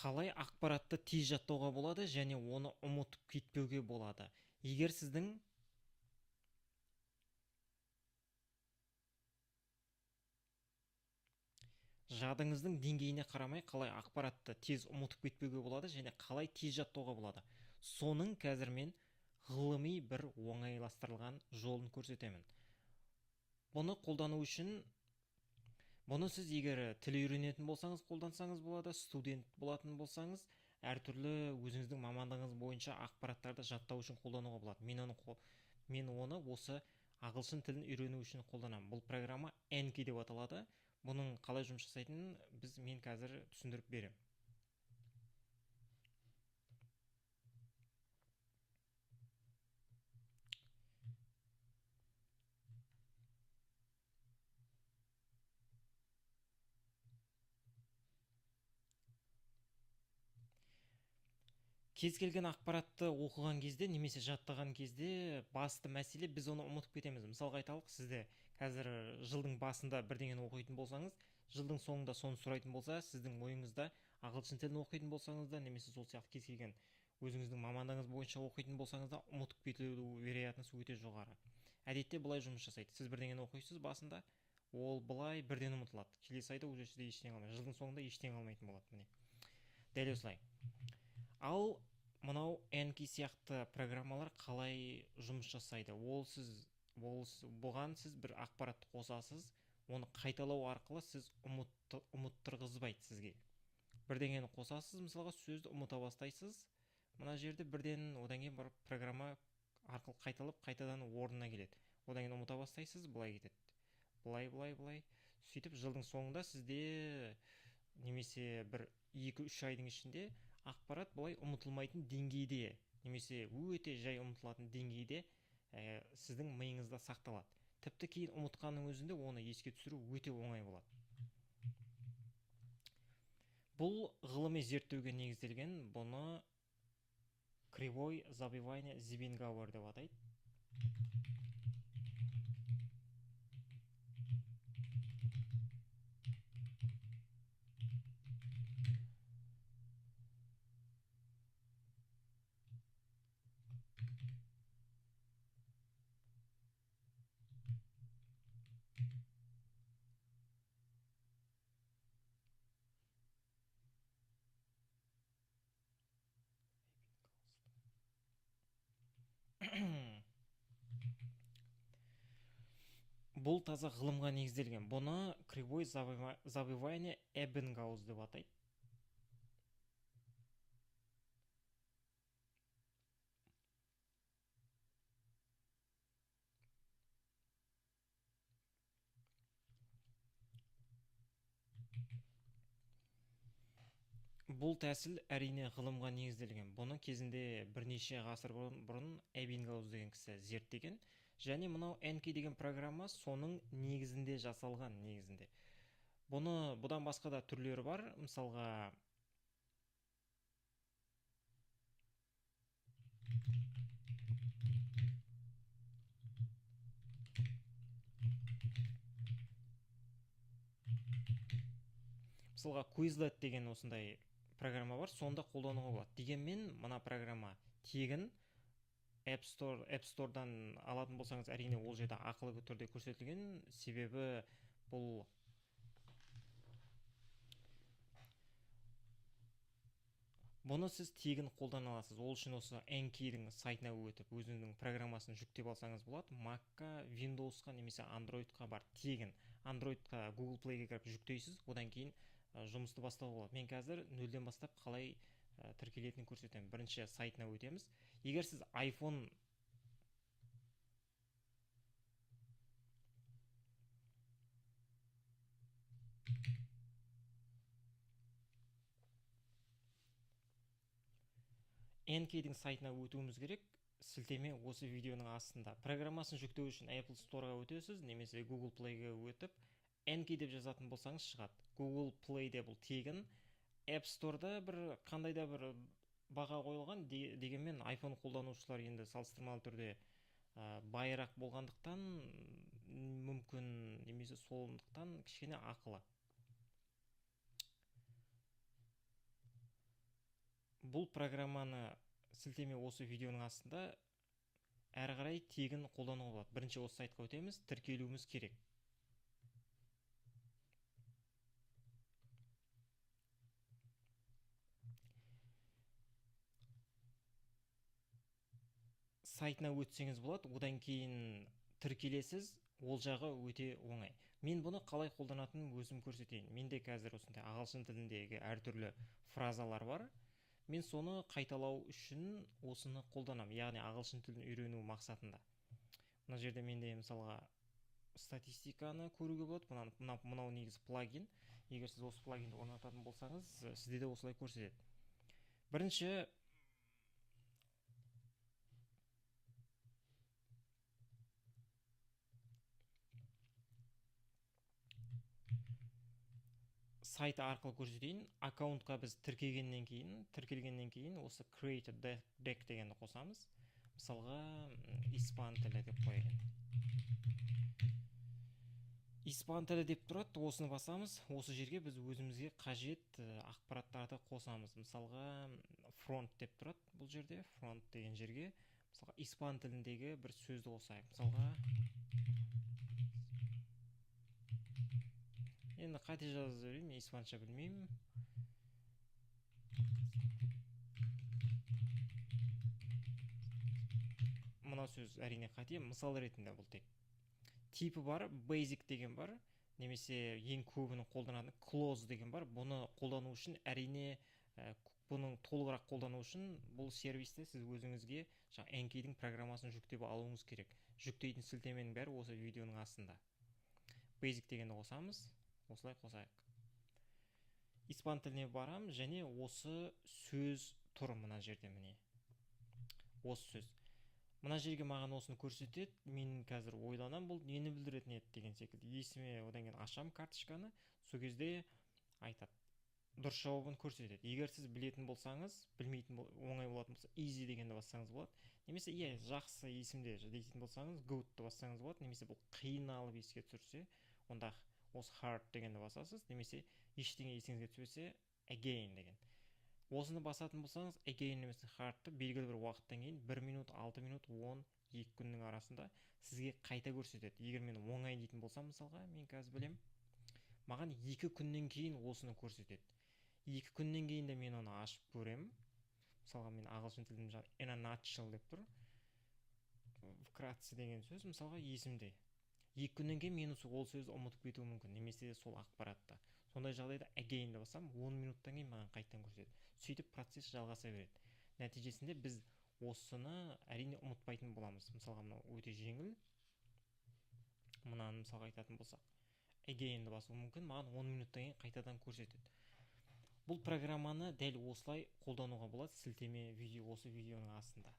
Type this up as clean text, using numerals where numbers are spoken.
Қалай ақпаратты тез жаттауға болады және оны ұмытып кетпеуге болады? Егер сіздің жадыңыздың деңгейіне қарамай қалай ақпаратты тез ұмытып кетпеуге болады және қалай тез жаттауға болады? Соның қазір мен ғылыми бір оңайластырылған жолын көрсетемін. Бұны қолдану үшін Бұны сіз егер тіл үйренетін болсаңыз қолдансаңыз болады, студент болатын болсаңыз, әртүрлі өзіңіздің мамандығыңыз бойынша ақпараттарды жаттау үшін қолдануға болады. Мен оны осы ағылшын тілін үйрену үшін қолданамын. Бұл программа Anki деп аталады. Бұның қалай жұмыс жасайтынын мен қазір түсіндіріп беремін. Кез келген ақпаратты оқыған кезде немесе жаттаған кезде басты мәселе біз оны ұмытып кетеміз. Мысалға айталық, сізде қазір жылдың басында бірдеңені оқитын болсаңыз, жылдың соңында соны сұрайтын болса, сіздің ойыңызда ағылшын тілін оқитын болсаңыз да, немесе сол сияқты кез келген өзіңіздің мамандығыңыз бойынша оқитын болсаңыз да, ұмытып кету вероятності өте жоғары. Әдетте былай жұмыс жасайды. Сіз бірдеңені оқисыз басында, ол былай бірден ұмытылады. Келесі айда уже сізде ештеңе қалмайды. Жылдың соңында ештеңе қалмайтын болады. Міне. Дәл осылай. Ал мынау Anki сияқты программалар қалай жұмыс жасайды? Бұған сіз бір ақпаратты қосасыз, оны қайталау арқылы сіз ұмыттырғызбайды сізге. Бірдеңені қосасыз, мысалға сөзді ұмыта бастайсыз. Мына жерде бірден одан кейін барып программа арқылы қайталап қайтадан орнына келеді. Одан кейін ұмыта бастайсыз, былай кетеді. Былай. Сөйтіп жылдың соңында сізде немесе бір 2-3 айдың ішінде ақпарат былай ұмытылмайтын деңгейде, немесе өте жай ұмытылатын деңгейде сіздің миыңызда сақталады. Тіпті кейін ұмытқанның өзінде оны еске түсіру өте оңай болады. Бұл ғылыми зерттеуге негізделген, бұны кривой забивание Зибингауэр деп атайды. Бұл таза ғылымға негізделген. Бұны кривой забивание Эббингауз деп атайды. Бұл тәсіл әрине ғылымға негізделген. Бұны кезінде бірнеше ғасыр бұрын Эббингауз деген кісі зерттеген. Және мынау Anki деген программа соның негізінде жасалған негізінде. Бұдан басқа да түрлері бар. Мысалға Quizlet деген осындай программа бар, сонда қолдануға болады. Дегенмен мына программа тегін, App Store'дан алатын болсаңыз, әрине ол жерде ақылы түрде көрсетілген, себебі бұны сіз тегін қолдана аласыз. Ол үшін осы Anki-дің сайтына өтіп, өзіңіздің программасын жүктеп алсаңыз болады. Mac'қа, Windows'қа немесе Android'қа бар, тегін. Android'қа Google Play-ге кіріп жүктейсіз, одан кейін жұмысты бастауға болады. Мен қазір нөлден бастап қалай тіркелетінін көрсетемін. Бірінші сайтына өтеміз. Егер сіз iPhone Anki-дің сайтына өтуіміз керек. Сілтеме осы видеоның астында. Программасын жүктеу үшін Apple Store'ға өтесіз, немесе Google Play-ге өтіп, Anki деп жазатын болсаңыз шығады. Google Play-де бұл тегін. App Store'да қандай да бір баға қойылған, дегенмен iPhone қолданушылар енді салыстырмалы түрде байырақ болғандықтан, мүмкін немесе сондықтан кішкене ақылы. Бұл программаны сілтеме осы видеоның астында әрі қарай тегін қолдануға болады. Бірінші осы сайтқа өтеміз, тіркелуіміз керек. Сайтына өтсеңіз болады, одан кейін тіркелесіз, ол жағы өте оңай. Мен бұны қалай қолданатынын өзім көрсетейін. Менде қазір осындай ағылшын тіліндегі әртүрлі фразалар бар. Мен соны қайталау үшін осыны қолданамын, яғни ағылшын тілін үйрену мақсатында. Мына жерде менде мысалға статистиканы көруге болады. Мынау негізі плагин. Егер сіз осы плагинді орнататын болсаңыз, сізде де осылай көрсетеді. Бірінші сайты арқылы көрсетейін. Аккаунтқа біз тіркелгеннен кейін осы create a deck дегенді қосамыз. Мысалға испан тілі деп қояйын. Испан тілі деп тұрады, осыны басамыз. Осы жерге біз өзімізге қажет ақпараттарды қосамыз. Мысалға front деп тұрады бұл жерде. Front деген жерге мысалға испан тіліндегі бір сөзді қосайық. Мысалға енді қате жазып жіберейін, мен испанша білмеймін. Мына сөз әрине қате, мысал ретінде бұл тек. Типі бар, basic деген бар, немесе ең көбінің қолданатын close деген бар. Бұны қолдану үшін әрине бұның толығырақ қолдану үшін бұл сервисте сіз өзіңізге Anki-дің программасын жүктеп алуыңыз керек. Жүктейтін сілтеменің бәрі осы видеоның астында. Basic дегенді қосамыз. Осылай қосайық. Испан тіліне барам, және осы сөз тұр мына жерде, міне. Осы сөз. Мына жерге маған осыны көрсетеді. Мен қазір ойланам, бұл нені білдіретін еді деген секілді. Есіме одан кейін ашам карточканы, сол кезде айтады. Дұрыс жауабын көрсетеді. Егер сіз білетін болсаңыз, білмейтін оңай болатын болса, easy дегенді бассаңыз болады. Немесе жақсы есімде дейтін болсаңыз, good-ті бассаңыз болады. Немесе бұл қиын алып еске түсірсе, онда осы hard дегенді басасыз. Немесе ештеңе есіңізге түспесе, again деген. Осыны басатын болсаңыз, again немесе hardты белгілі бір уақыттан кейін 1 минут, 6 минут, 10, 2 күннің арасында сізге қайта көрсетеді. Егер мен оңай дейтін болсам, мысалға, мен қазір білем, маған 2 күннен кейін осыны көрсетеді. 2 күннен кейін де мен оны ашып көрем. Мысалға, мен ағылшын тілінде in a nutshell деп тұр. Вкратце деген сөз, мысалға, есімде. 2 күннен кейін мен ол сөзді ұмытып кетуім мүмкін, немесе сол ақпаратта. Сондай жағдайда again-ді басам, 10 минуттан кейін маған қайтадан көрсетеді. Сөйтіп процесс жалғаса береді. Нәтижесінде біз осыны әрине ұмытпайтын боламыз. Мысалға, мынау өте жеңіл. Мынаны мысалға айтатын болсақ, again-ді басу мүмкін, маған 10 минуттан кейін қайтадан көрсетеді. Бұл программаны дәл осылай қолдануға болады, сілтеме осы видеоның астында.